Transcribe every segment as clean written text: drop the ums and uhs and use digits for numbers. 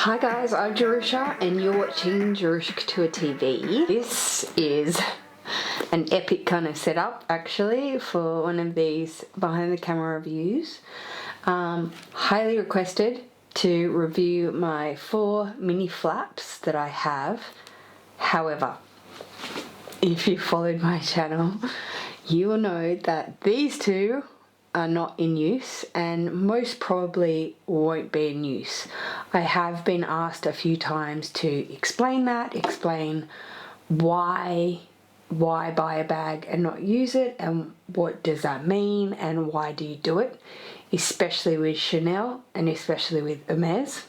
Hi guys, I'm Jerusha and you're watching Jerusha Couture TV. This is an epic kind of setup actually for one of these behind the camera reviews. Highly requested to review my 4 mini flaps that I have. However, if you followed my channel, you will know that these two are not in use and most probably won't be in use. I have been asked a few times to explain why buy a bag and not use it, and what does that mean and why do you do it, especially with Chanel and especially with Hermes.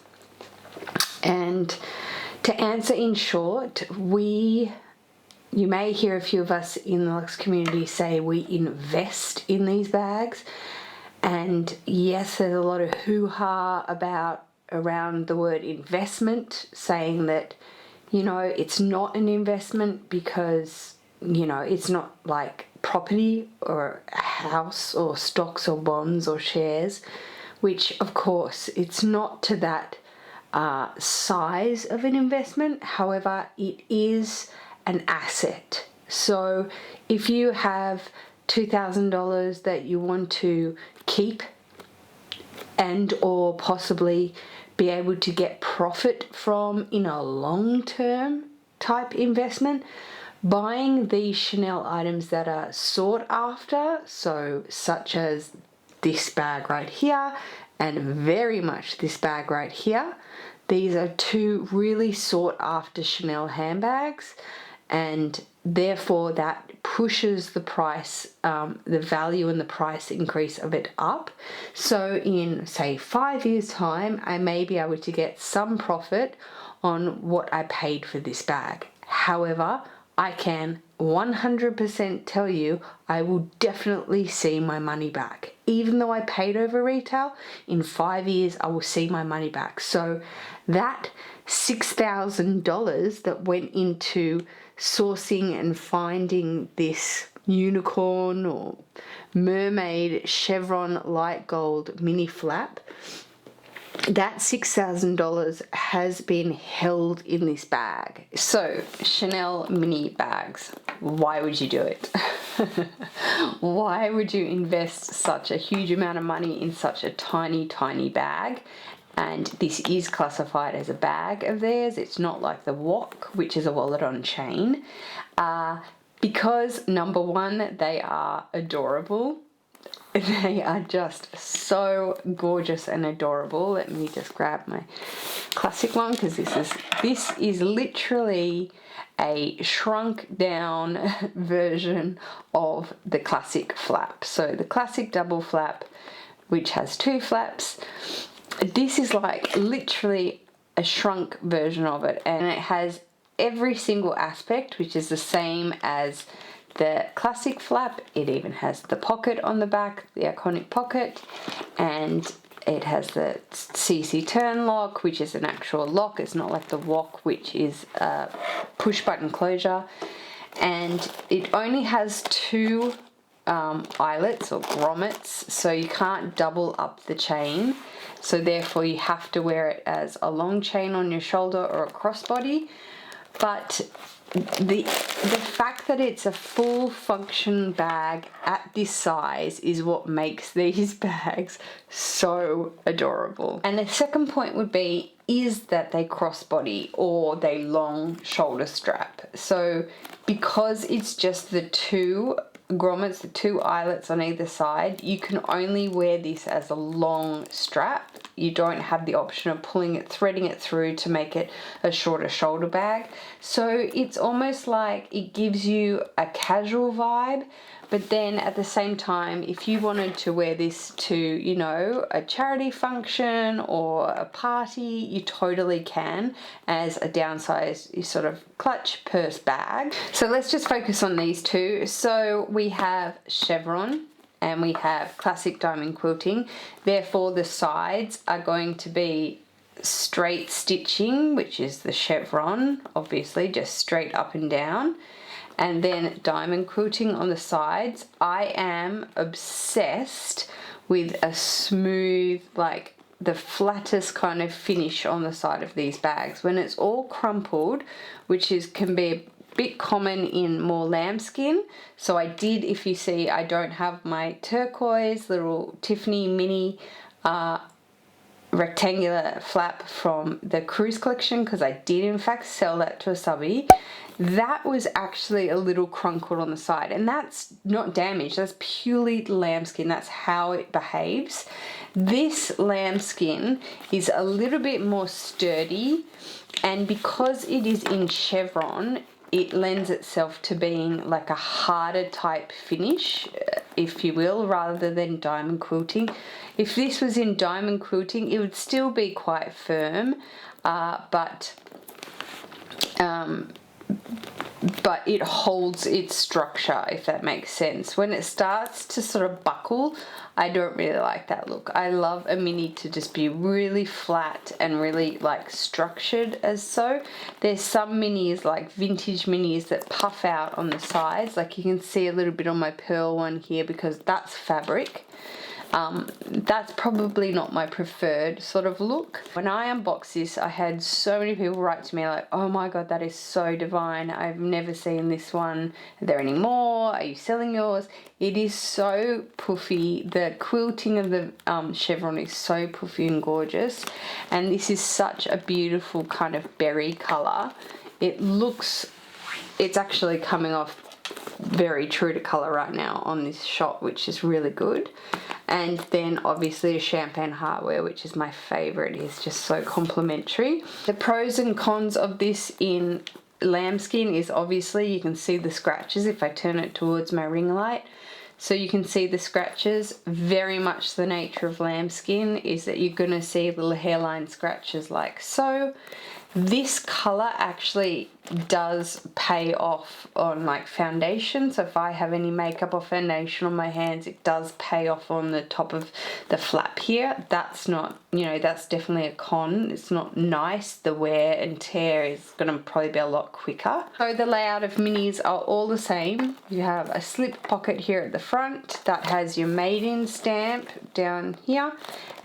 And to answer in short, you may hear a few of us in the luxe community say we invest in these bags, and yes, there's a lot of hoo-ha around the word investment, saying that, you know, it's not an investment because, you know, it's not like property or a house or stocks or bonds or shares, which of course it's not to that size of an investment. However, it is an asset. So if you have $2,000 that you want to keep and or possibly be able to get profit from in a long-term type investment, buying these Chanel items that are sought after, so such as this bag right here and very much this bag right here, these are two really sought after Chanel handbags, and therefore that pushes the price, the value and the price increase of it up. So in say 5 years time, I may be able to get some profit on what I paid for this bag. However, I can 100% tell you I will definitely see my money back. Even though I paid over retail, in 5 years I will see my money back. So that $6,000 that went into sourcing and finding this unicorn or mermaid chevron light gold mini flap, that $6,000 has been held in this bag. So Chanel mini bags, why would you do it? Why would you invest such a huge amount of money in such a tiny bag? And this is classified as a bag of theirs. It's not like the WOC, which is a wallet on chain, because number one, they are adorable. They are just so gorgeous and adorable. Let me just grab my classic one, because this is literally a shrunk down version of the classic flap. So the classic double flap, which has 2 flaps, this is like literally a shrunk version of it, and it has every single aspect which is the same as the classic flap. It even has the pocket on the back, the iconic pocket, and it has the CC turn lock, which is an actual lock. It's not like the WOC, which is a push button closure, and it only has 2 eyelets or grommets, so you can't double up the chain, so therefore you have to wear it as a long chain on your shoulder or a crossbody. But the fact that it's a full function bag at this size is what makes these bags so adorable. And the second point would be is that they crossbody or they long shoulder strap. So because it's just the 2 grommets, the 2 eyelets on either side, you can only wear this as a long strap. You don't have the option of pulling it, threading it through to make it a shorter shoulder bag. So it's almost like it gives you a casual vibe, but then at the same time, if you wanted to wear this to, you know, a charity function or a party, you totally can as a downsized sort of clutch purse bag. So let's just focus on these 2. So we have chevron and we have classic diamond quilting. Therefore the sides are going to be straight stitching, which is the chevron, obviously just straight up and down, and then diamond quilting on the sides. I am obsessed with a smooth, like the flattest kind of finish on the side of these bags. When it's all crumpled, which can be a bit common in more lambskin. So I did, if you see, I don't have my turquoise little Tiffany mini rectangular flap from the cruise collection, because I did in fact sell that to a subby. That was actually a little crunkled on the side, and that's not damaged, that's purely lambskin, that's how it behaves. This lambskin is a little bit more sturdy, and because it is in chevron, it lends itself to being like a harder type finish, if you will, rather than diamond quilting. If this was in diamond quilting, it would still be quite firm, but it holds its structure, if that makes sense. When it starts to sort of buckle, I don't really like that look. I love a mini to just be really flat and really like structured as so. There's some minis, like vintage minis, that puff out on the sides. Like you can see a little bit on my pearl one here, because that's fabric. That's probably not my preferred sort of look. When I unboxed this, I had so many people write to me like, oh my god, that is so divine, I've never seen this one, are there any more, are you selling yours? It is so puffy, the quilting of the chevron is so puffy and gorgeous, and this is such a beautiful kind of berry colour. It's actually coming off very true to colour right now on this shot, which is really good. And then obviously the champagne heartwear, which is my favourite, is just so complimentary. The pros and cons of this in lambskin is obviously you can see the scratches if I turn it towards my ring light. So you can see the scratches. Very much the nature of lambskin is that you're going to see little hairline scratches like so. This colour actually does pay off on like foundation, so if I have any makeup or foundation on my hands, it does pay off on the top of the flap here. That's not, you know, that's definitely a con. It's not nice. The wear and tear is going to probably be a lot quicker. So the layout of minis are all the same. You have a slip pocket here at the front that has your made in stamp down here,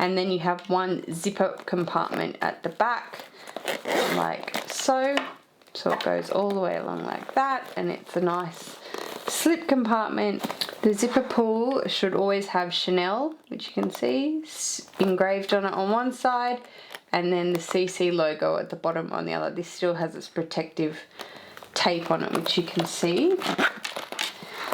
and then you have one zipper compartment at the back like so. So it goes all the way along like that, and it's a nice slip compartment. The zipper pull should always have Chanel, which you can see engraved on it on one side, and then the CC logo at the bottom on the other. This still has its protective tape on it, which you can see.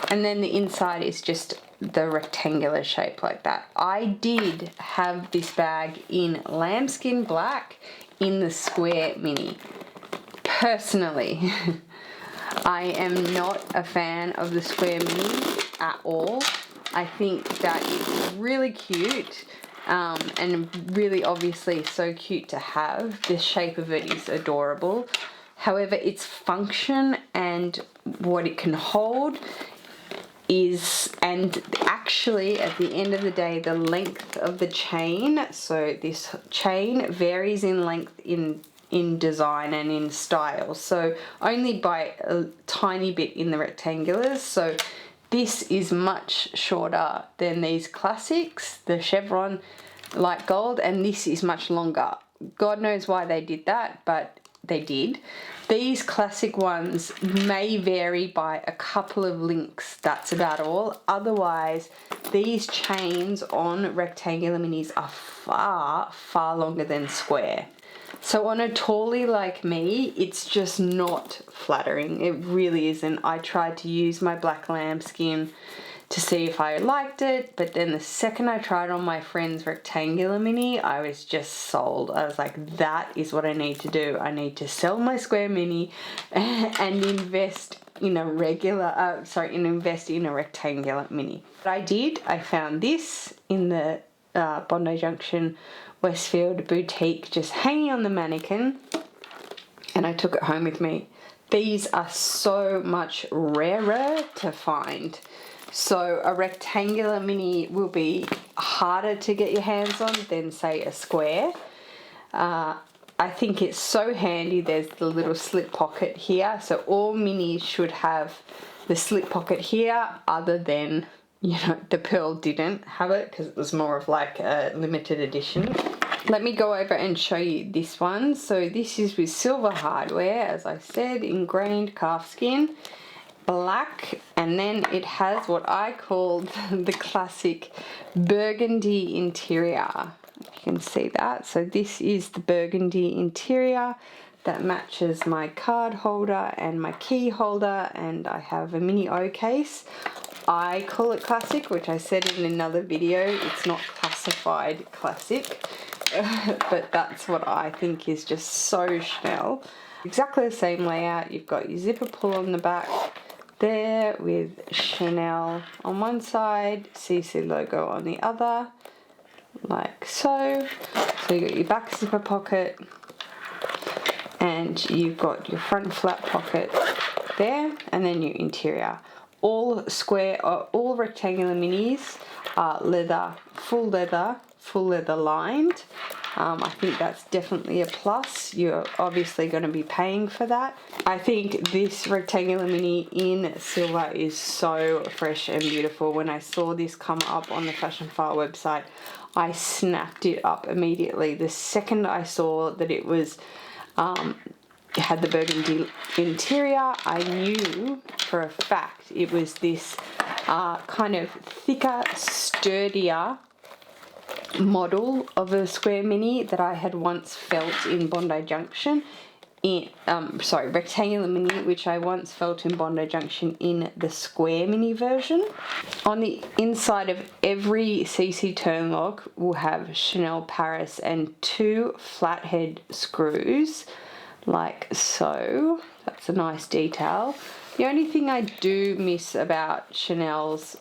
And then the inside is just the rectangular shape like that. I did have this bag in lambskin black in the square mini. Personally, I am not a fan of the square mini at all. I think that it's really cute and really obviously so cute to have. The shape of it is adorable. However, its function and what it can hold is, and actually at the end of the day, the length of the chain. So this chain varies in length in design and in style, so only by a tiny bit in the rectangulars. So this is much shorter than these classics, the chevron light gold, and this is much longer. God knows why they did that, but they did. These classic ones may vary by a couple of links, that's about all. Otherwise, these chains on rectangular minis are far, far longer than square. So on a tallie like me, it's just not flattering. It really isn't. I tried to use my black lambskin to see if I liked it, but then the second I tried on my friend's rectangular mini, I was just sold. I was like, that is what I need to do. I need to sell my square mini and invest in a regular, invest in a rectangular mini. But I did. I found this in the Bondi Junction Westfield boutique, just hanging on the mannequin, and I took it home with me. These are so much rarer to find. So a rectangular mini will be harder to get your hands on than say a square. I think it's so handy. There's the little slip pocket here. So all minis should have the slip pocket here, other than, you know, the Pearl didn't have it because it was more of like a limited edition. let me go over and show you this one. So this is with silver hardware, as I said, ingrained calfskin, black, and then it has what I called the classic burgundy interior. You can see that. So this is the burgundy interior that matches my card holder and my key holder, and I have a mini O case. I call it classic, which I said in another video. It's not classified classic, but that's what I think is just so Chanel. Exactly the same layout. You've got your zipper pull on the back there with Chanel on one side, CC logo on the other, like so. So you got your back zipper pocket, and you've got your front flap pocket there, and then your interior. All square, all rectangular minis are leather, full leather lined. I think that's definitely a plus. You're obviously going to be paying for that. I think this rectangular mini in silver is so fresh and beautiful. When I saw this come up on the Fashionfile website, I snapped it up immediately. The second I saw that it was had the burgundy interior, I knew for a fact it was this kind of thicker, sturdier model of a square mini that I had once felt in Bondi Junction. Rectangular mini, which I once felt in Bondi Junction in the square mini version. On the inside of every CC turn lock will have Chanel Paris and 2 flathead screws, like so. That's a nice detail. The only thing I do miss about Chanel's,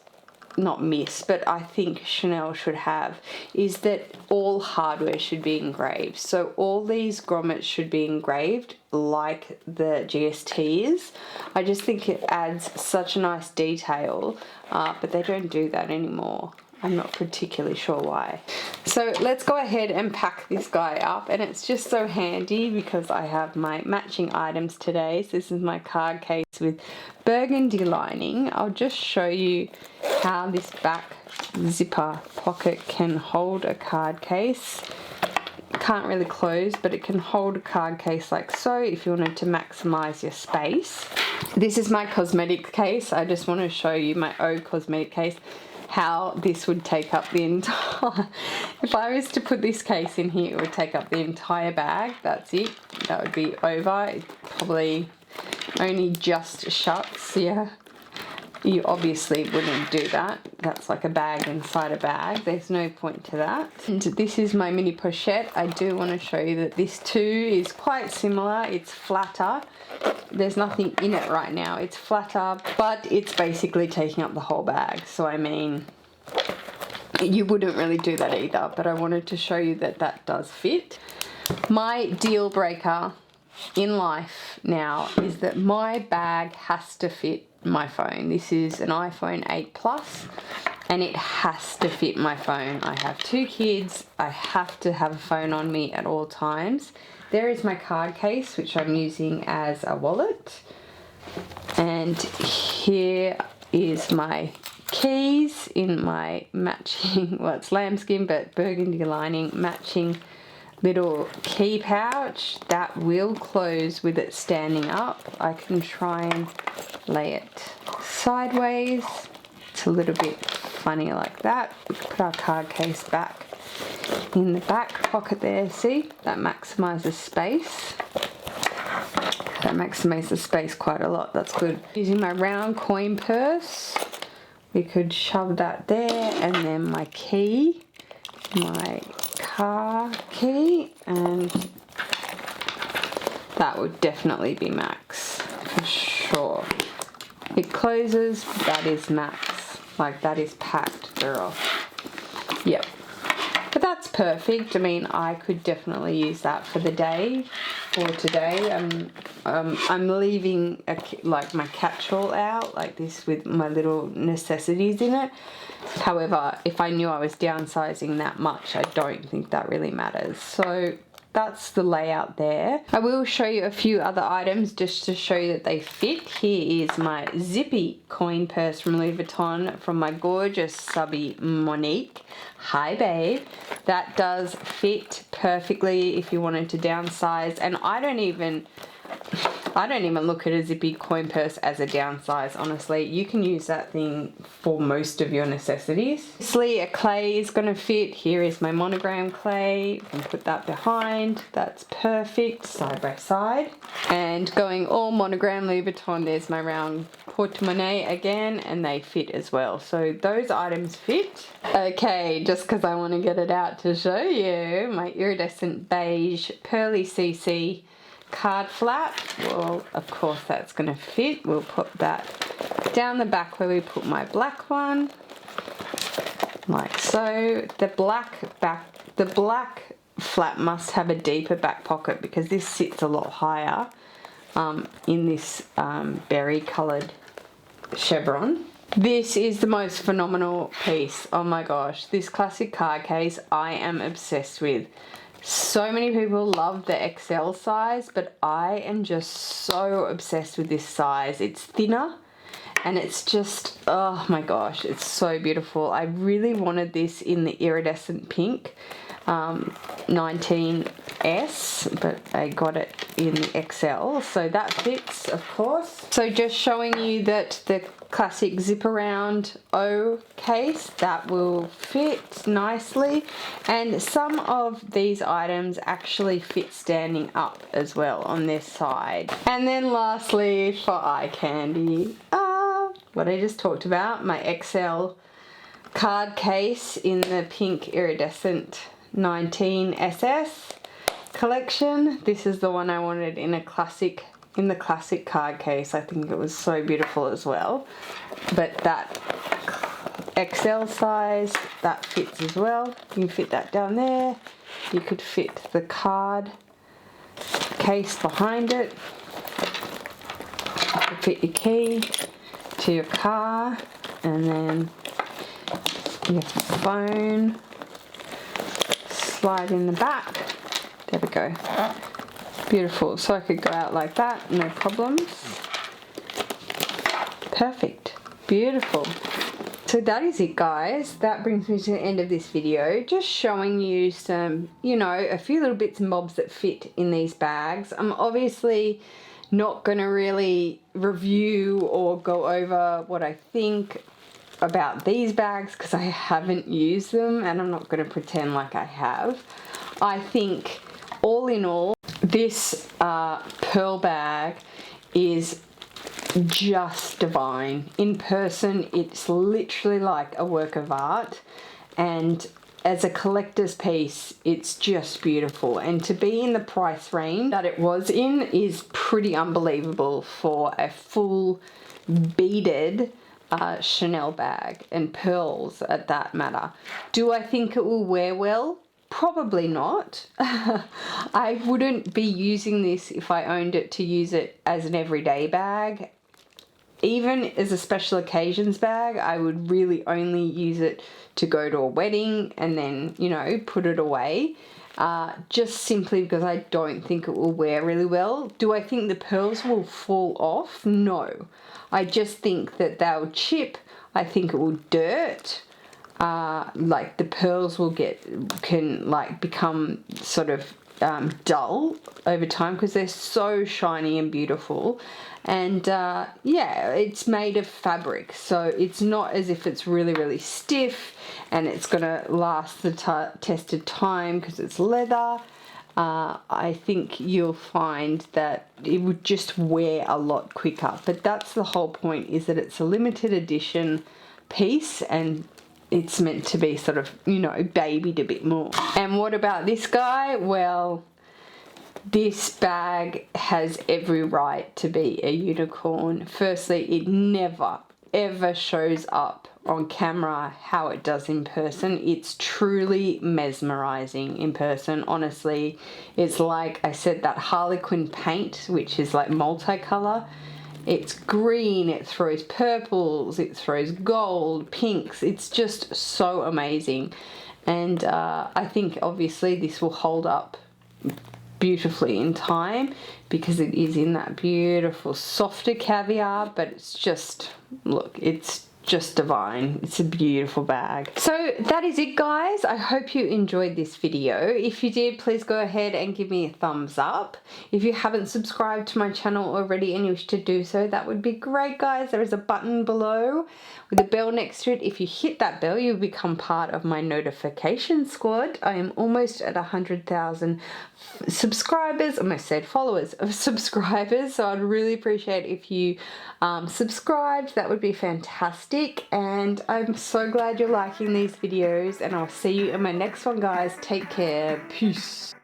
not miss, but I think Chanel should have, is that all hardware should be engraved. So all these grommets should be engraved like the GST is. I just think it adds such a nice detail, but they don't do that anymore. I'm not particularly sure why. So let's go ahead and pack this guy up, and it's just so handy because I have my matching items today. So this is my card case with burgundy lining. I'll just show you how this back zipper pocket can hold a card case. Can't really close, but it can hold a card case like so if you wanted to maximize your space. This is my cosmetic case. I just want to show you my O cosmetic case, how this would take up the entire, if I was to put this case in here, it would take up the entire bag. That's it. That would be over. It probably only just shuts. Yeah, you obviously wouldn't do that. That's like a bag inside a bag. There's no point to that. And this is my mini pochette. I do want to show you that this too is quite similar. It's flatter. There's nothing in it right now. It's flatter, but it's basically taking up the whole bag. So I mean, you wouldn't really do that either, but I wanted to show you that that does fit. My deal breaker in life now is that my bag has to fit my phone. This is an iPhone 8 Plus, and it has to fit my phone. I have 2 kids. I have to have a phone on me at all times. There is my card case, which I'm using as a wallet. And here is my keys in my matching, well, it's lambskin, but burgundy lining, matching little key pouch that will close with it standing up. I can try and lay it sideways. It's a little bit funny like that. We can put our card case back in the back pocket there. See, that maximizes space. That maximizes space quite a lot. That's good. Using my round coin purse, we could shove that there, and then my key, my car key, and that would definitely be max for sure. It closes, that is max. Like, that is packed, girl. Yep. But that's perfect. I mean, I could definitely use that for the day, for today. I'm leaving like my catch-all out like this with my little necessities in it. However, if I knew I was downsizing that much, I don't think that really matters. So that's the layout there. I will show you a few other items just to show you that they fit. Here is my zippy coin purse from Louis Vuitton from my gorgeous SUBBIE Monique. Hi babe. That does fit perfectly if you wanted to downsize, and I don't even look at a zippy coin purse as a downsize, honestly. You can use that thing for most of your necessities. Obviously a clay is going to fit. Here is my Monogram Clay. You can put that behind. That's perfect, side by side. And going all Monogram Louisvuitton, there's my round portemonnaie again, and they fit as well. So those items fit. Okay, just because I want to get it out to show you, my iridescent beige pearly CC card flap. Well, of course that's going to fit. We'll put that down the back where we put my black one, like so. The black flap must have a deeper back pocket because this sits a lot higher in this berry coloured chevron. This is the most phenomenal piece. Oh my gosh, this classic card case I am obsessed with. So many people love the XL size, but I am just so obsessed with this size. It's thinner and it's just, oh my gosh, it's so beautiful. I really wanted this in the iridescent pink 19S, but I got it in the XL, so that fits, of course. So just showing you that the classic zip around O case, that will fit nicely, and some of these items actually fit standing up as well on this side. And then lastly, for eye candy, what I just talked about, my XL card case in the pink iridescent 19SS collection. This is the one I wanted in the classic card case. I think it was so beautiful as well. But that XL size, that fits as well. You can fit that down there. You could fit the card case behind it. You could fit your key to your car, and then your phone. Slide in the back. There we go. Beautiful. So I could go out like that, no problems. Perfect. Beautiful. So that is it, guys. That brings me to the end of this video. Just showing you some, you know, a few little bits and bobs that fit in these bags. I'm obviously not going to really review or go over what I think about these bags because I haven't used them, and I'm not going to pretend like I have. I think all in all, this pearl bag is just divine. In person, it's literally like a work of art, and as a collector's piece, it's just beautiful. And to be in the price range that it was in is pretty unbelievable for a full beaded Chanel bag, and pearls at that matter. Do I think it will wear well? Probably not. I wouldn't be using this if I owned it to use it as an everyday bag. Even as a special occasions bag, I would really only use it to go to a wedding and then, you know, put it away. Just simply because I don't think it will wear really well. Do I think the pearls will fall off? No. I just think that they'll chip. I think it will dirt. Like the pearls will can become sort of dull over time because they're so shiny and beautiful. And yeah, it's made of fabric, so it's not as if it's really stiff and it's gonna last the test of time because it's leather. I think you'll find that it would just wear a lot quicker, but that's the whole point, is that it's a limited edition piece and it's meant to be sort of, you know, babied a bit more. And what about this guy? Well, this bag has every right to be a unicorn. Firstly, it never ever shows up on camera how it does in person. It's truly mesmerizing in person. Honestly, it's like I said, that Harlequin paint, which is like multicolor. It's green, it throws purples, it throws gold, pinks. It's just so amazing. And I think obviously this will hold up beautifully in time because it is in that beautiful softer caviar, but it's just, look, it's just divine. It's a beautiful bag. So that is it, guys. I hope you enjoyed this video. If you did, please go ahead and give me a thumbs up. If you haven't subscribed to my channel already and you wish to do so, that would be great, guys. There is a button below with a bell next to it. If you hit that bell, you'll become part of my notification squad. I am almost at 100,000 subscribers, almost said followers of subscribers, so I'd really appreciate if you subscribed. That would be fantastic, and I'm so glad you're liking these videos, and I'll see you in my next one, guys. Take care. Peace.